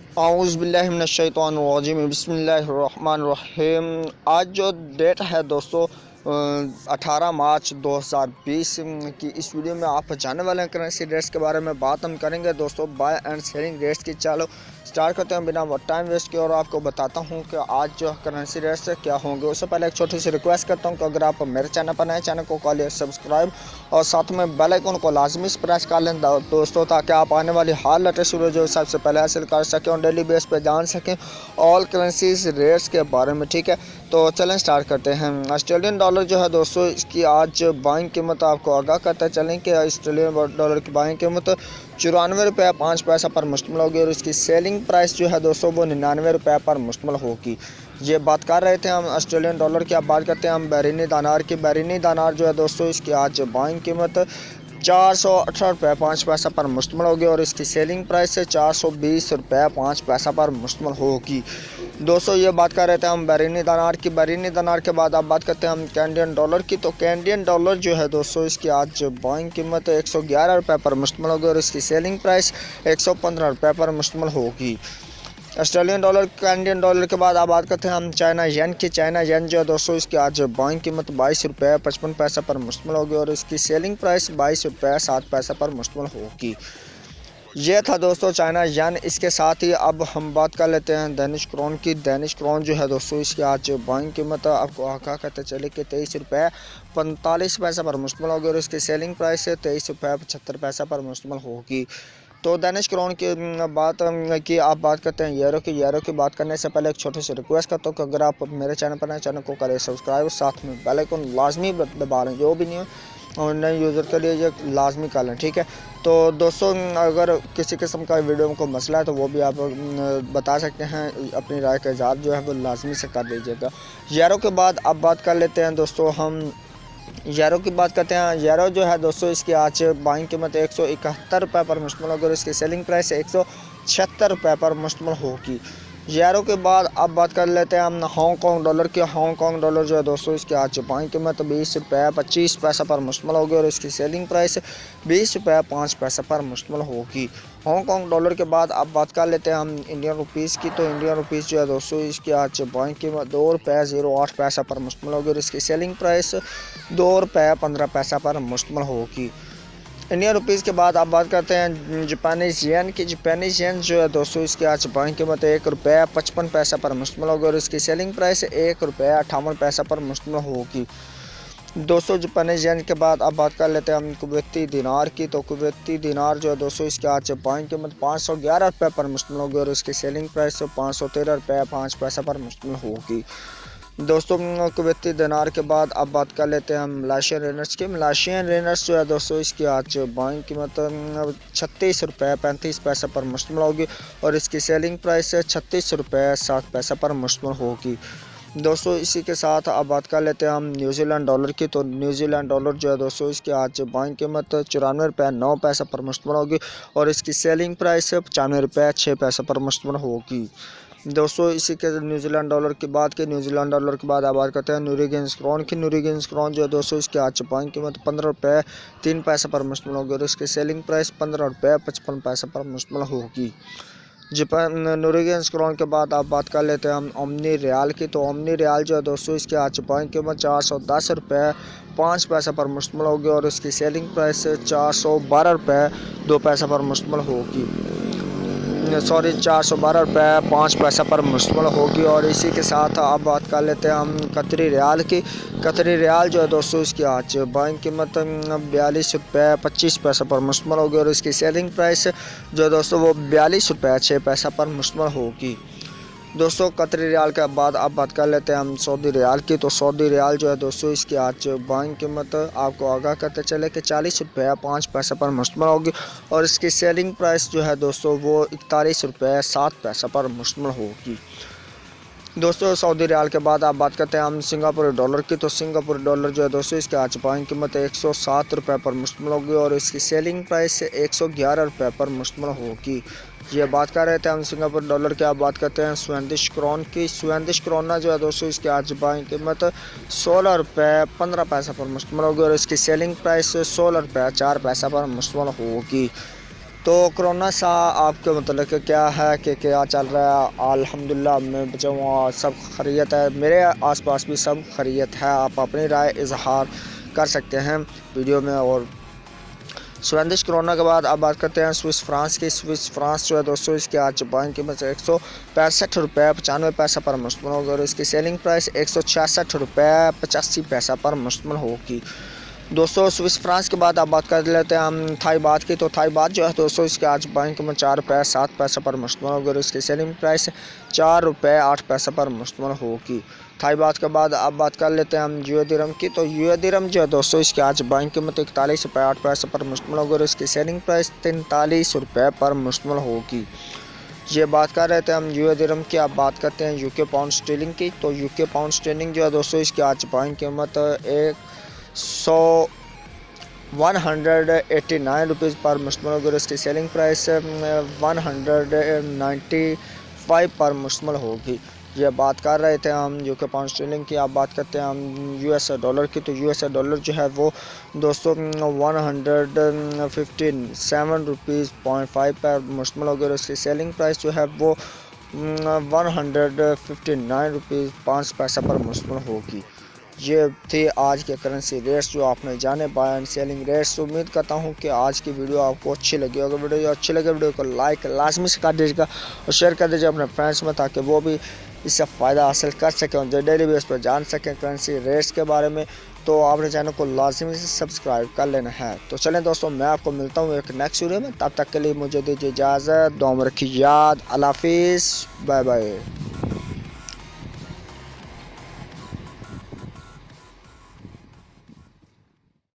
औज़ु बिल्लाहि मिनश शैतानिर रजीम बिस्मिल्लाहिर रहमानिर रहीम। आज जो डेट है दोस्तों 18 मार्च 2020 की इस वीडियो में आप जाने वाले हैं करंसी रेट्स के बारे में बात हम करेंगे दोस्तों, बाय एंड सेलिंग रेट्स की। चलो स्टार्ट करते हैं बिना टाइम वेस्ट किए और आपको बताता हूं कि आज जो करंसी रेट्स क्या होंगे। उससे पहले एक छोटी सी रिक्वेस्ट करता हूं कि अगर आप मेरे चैनल पर नए, चैनल को कर लिया सब्सक्राइब और साथ में बेल आइकन को लाजमी प्रेस कर लें दोस्तों, ताकि आप आने वाली हर लेटेस्ट वीडियो जो सबसे पहले हासिल कर सकें और डेली बेस पे जान सकें ऑल करेंसीज रेट्स के बारे में। ठीक है, तो चलें स्टार्ट करते हैं। ऑस्ट्रेलियन डॉलर जो है दोस्तों, इसकी आज बाइंग कीमत आपको आगाह करते चलें कि ऑस्ट्रेलियन डॉलर की बाइंग कीमत 94 रुपये 5 पैसा पर मुश्तमिल होगी और इसकी सेलिंग प्राइस जो है दोस्तों वो 99 रुपये पर मुश्तमिल होगी। ये बात कर रहे थे हम ऑस्ट्रेलियन डॉलर की। अब बात करते हैं हम बहरीनी दानार की। बहरीनी दानार जो है दोस्तों, इसकी आज बाइंग कीमत 418 रुपये 5 पैसा पर मुश्तमिल होगी और इसकी सेलिंग प्राइस से 420 रुपये 5 पैसा पर मुश्तमिल होगी। दोस्तों ये बात कर रहे थे हम बहरीनी दानार की। बहरीनी दानार के बाद आप बात करते हैं हम कैनेडियन डॉलर की। तो कैनेडियन डॉलर जो है दोस्तों, इसकी आज बाइंग कीमत 111 रुपये पर मुश्तमिल होगी और इसकी सेलिंग प्राइस 115 रुपये पर मुश्तमिल होगी। ऑस्ट्रेलियन डॉलर कैनेडियन डॉलर के बाद आप बात करते हैं हम चाइना येन की। चाइना येन जो है दोस्तों, इसकी आज बाइंग कीमत 22 रुपये 55 पैसा पर मुश्तमिल होगी और इसकी सेलिंग प्राइस 22 रुपये 7 पैसा पर मुश्तमिल होगी। ये था दोस्तों चाइना येन। इसके साथ ही अब हम बात कर लेते हैं डेनिश क्रोन की। डेनिश क्रोन जो है दोस्तों, इसकी आज बाइंग कीमत आपको आगाह करते चले कि 23 रुपये 45 पैसा पर मुश्तमिल होगी और इसकी सेलिंग प्राइस 23 रुपये 75 पैसा पर मुश्तमिल होगी। तो डेनिश क्रोन की बात की आप बात करते हैं यूरो की। यूरो की बात करने से पहले एक छोटी सी रिक्वेस्ट करता हूँ कि अगर आप मेरे चैनल पर नए, चैनल को करें सब्सक्राइब, साथ में बेल आइकन लाजमी दबा लें। जो भी नहीं और नए यूज़र के लिए ये लाजमी कर लें। ठीक है, तो दोस्तों अगर किसी किस्म का वीडियो को मसला है तो वो भी आप बता सकते हैं। अपनी राय का इज़हार जो है वो लाजमी से कर दीजिएगा। यूरो के बाद अब बात कर लेते हैं दोस्तों हम यूरो की बात करते हैं। यूरो जो है दोस्तों, इसकी आज बाइंग कीमत 171 रुपये पर मुश्तमिल होगी और इसकी सेलिंग प्राइस 176 रुपये पर मुश्तमिल होगी। यूरो के बाद अब बात कर लेते हैं हम हांगकॉन्ग डॉलर की। हांगकॉन्ग डॉलर जो है दोस्तों, इसकी आज बाइंग कीमत 20 रुपये 25 पैसा पर मुश्तमिल होगी और इसकी सेलिंग प्राइस 20 रुपये 5 पैसा पर मुश्तमिल होगी। हांगकॉन्ग डॉलर के बाद अब बात कर लेते हैं हम इंडियन रुपीज़ की। तो इंडियन रुपीज़ जो है दोस्तों, इसकी आज बाइंग कीमत 2 रुपये 08 पैसा पर मुश्तमिल होगी और इसकी सेलिंग प्राइस 2 रुपये 15 पैसा पर मुश्तमिल होगी। इंडियन रुपीज़ के बाद आप बात करते हैं जापानीज़ येन की। जापानीज़ येन जो है दोस्तों, इसकी आज बाइंग कीमत 1 रुपये 55 पैसा पर मुश्तमिल होगी और इसकी सेलिंग प्राइस 1 रुपये 58 पैसा पर मुश्तमिल होगी। दोस्तों जापानीज़ येन के बाद अब बात कर लेते हैं हम कुवैती दिनार की। तो कुवैती दिनार जो है दोस्तों, इसकी आज बाइंग कीमत 511 रुपये पर मुश्तमिल होगी और इसकी सेलिंग प्राइस 513 रुपये 5 पैसा पर मुश्तमिल होगी। दोस्तों कुवैती दिनार के बाद अब बात कर लेते हैं हम मलेशियन रेनर्स की। मलेशियन रेनर्स जो है दोस्तों, इसकी आज बाइंग कीमत 36 रुपये 35 पैसा पर मुश्तमिल होगी और इसकी सेलिंग प्राइस 36 रुपये 7 पैसा पर मुश्तमिल होगी। दोस्तों इसी के साथ अब बात कर लेते हैं हम न्यूजीलैंड डॉलर की। तो न्यूजीलैंड डॉलर जो है दोस्तों, इसकी आज बाइंग कीमत 94 रुपये 9 पैसा पर मुश्तमिल होगी और इसकी सेलिंग प्राइस 95 रुपये 6 पैसा पर मुश्तमिल होगी। दोस्तों इसी के न्यूजीलैंड डॉलर की बात की। न्यूजीलैंड डॉलर के बाद आप बात करते हैं नॉर्वेजियन क्रोन की। नॉर्वेजियन क्रोन जो है दोस्तों, इसकी आज बाइंग कीमत 15 रुपये 3 पैसा पर मुश्तमिल होगी और इसकी सेलिंग प्राइस 15 रुपये 55 पैसा पर मुश्तमिल होगी। जापान नॉर्वेजियन क्रोन के बाद आप बात कर लेते हैं हम ओमनी रियाल की। तो ओमनी रियाल जो है दोस्तों, इसकी आज बाइंग कीमत 410 रुपये 5 पैसा पर मुश्तमिल होगी और इसकी सेलिंग प्राइस 412 रुपये 2 पैसा पर मुश्तमिल होगी। 412 रुपये 5 पैसा पर मुश्तमिल होगी। और इसी के साथ अब बात कर लेते हैं हम कतरी रियाल की। कतरी रियाल जो है दोस्तों, इसकी आज बाइंग कीमत 42 रुपये 25 पैसा पर मुश्तमिल होगी और इसकी सेलिंग प्राइस जो है दोस्तों वो 42 रुपये 6 पैसा पर मुश्तमिल होगी। दोस्तों कतरी रियाल के बाद अब बात कर लेते हैं हम सऊदी रियाल की। तो सऊदी रियाल जो है दोस्तों, इसकी आज बाइंग कीमत आपको आगाह करते चले कि 40 रुपये 5 पैसा पर मुश्तमिल होगी और इसकी सेलिंग प्राइस जो है दोस्तों वो 41 रुपये 7 पैसा पर मुश्तमिल होगी। दोस्तों सऊदी रियाल के बाद आप बात करते हैं हम सिंगापुरी डॉलर की। तो सिंगापुरी डॉलर जो है दोस्तों, इसकी आज बाइंग कीमत 107 रुपये पर मुश्तमिल होगी और इसकी सेलिंग प्राइस 111 रुपये पर मुश्तमिल होगी। ये बात कर रहे थे हम सिंगापुर डॉलर की। आप बात करते हैं स्वीडिश क्रोन की। स्वीडिश क्रोना जो है दोस्तों, इसकी आज बाइंग कीमत 16 रुपये 15 पैसा पर मुश्तमिल होगी और इसकी सेलिंग प्राइस 16 रुपये 4 पैसा पर मुश्तमिल होगी। तो कोरोना सा आपके मतलब क्या है कि क्या चल रहा है? अल्हम्दुलिल्लाह मैं बचा हुआ, सब खैरियत है, मेरे आसपास भी सब खैरियत है। आप अपनी राय इजहार कर सकते हैं वीडियो में। और स्वदेश कोरोना के बाद अब बात करते हैं स्विस फ्रांस की। स्विस फ्रांस जो है दोस्तों, इसके आज बाइंग कीमत 165 रुपये 95 पैसा पर मुश्तमिल होगी और इसकी सेलिंग प्राइस 166 रुपये 85 पैसा पर मुश्तमिल होगी। दोस्तों स्विस फ्रांस के बाद आप बात कर लेते हैं हम थाई बात की। तो थाई बात जो है दोस्तों, इसके आज बाइंग कीमत 4 रुपये 7 पैसा पर मुश्तमिल होगी और इसकी सेलिंग प्राइस 4 रुपये 8 पैसा पर मुश्तमिल होगी। थाई बात के बाद अब बात कर लेते हैं हम यूए दिरहम की। तो यूए दिरहम जो है दोस्तों, इसकी आज बाइंग कीमत 41 रुपये 8 पैसा पर मुश्तमिल होगी और इसकी सेलिंग प्राइस 43 रुपये पर मुश्तमिल होगी। ये बात कर रहे थे हम यूए दिरहम की। अब बात करते हैं यूके पाउंड स्टर्लिंग की। तो यूके पाउंड स्टर्लिंग जो है दोस्तों, इसकी आज बाइंग कीमत 189 रुपीज़ पर मुश्तमिल होगी और इसकी सेलिंग प्राइस 195 पर मुश्तमिल होगी। ये बात कर रहे थे हम यूके पाउंड स्टर्लिंग की। आप बात करते हैं हम यूएस डॉलर की। तो यूएस डॉलर जो है वो दोस्तों 157 रुपीज़ 0.5 पर मुश्तमिल होगी और इसकी सेलिंग प्राइस जो है वो 159 रुपीज़ 5 पैसा पर मुश्तमिल होगी। ये थे आज के करेंसी रेट्स जो आपने जाने, बाय एंड सेलिंग रेट्स। उम्मीद करता हूँ कि आज की वीडियो आपको अच्छी लगी होगी। वीडियो अच्छी लगे वीडियो को लाइक लाजमी से कर दीजिएगा और शेयर कर दीजिए अपने फ्रेंड्स में, ताकि वो भी इससे फ़ायदा हासिल कर सकें और जो डेली बेस पर जान सकें करेंसी रेट्स के बारे में। तो आपने चैनल को लाजमी से सब्सक्राइब कर लेना है। तो चलें दोस्तों, मैं आपको मिलता हूँ एक नेक्स्ट वीडियो में। तब तक के लिए मुझे दीजिए इजाज़त, दुआ में रखिए याद। अल्लाह हाफिज़, बाय बाय।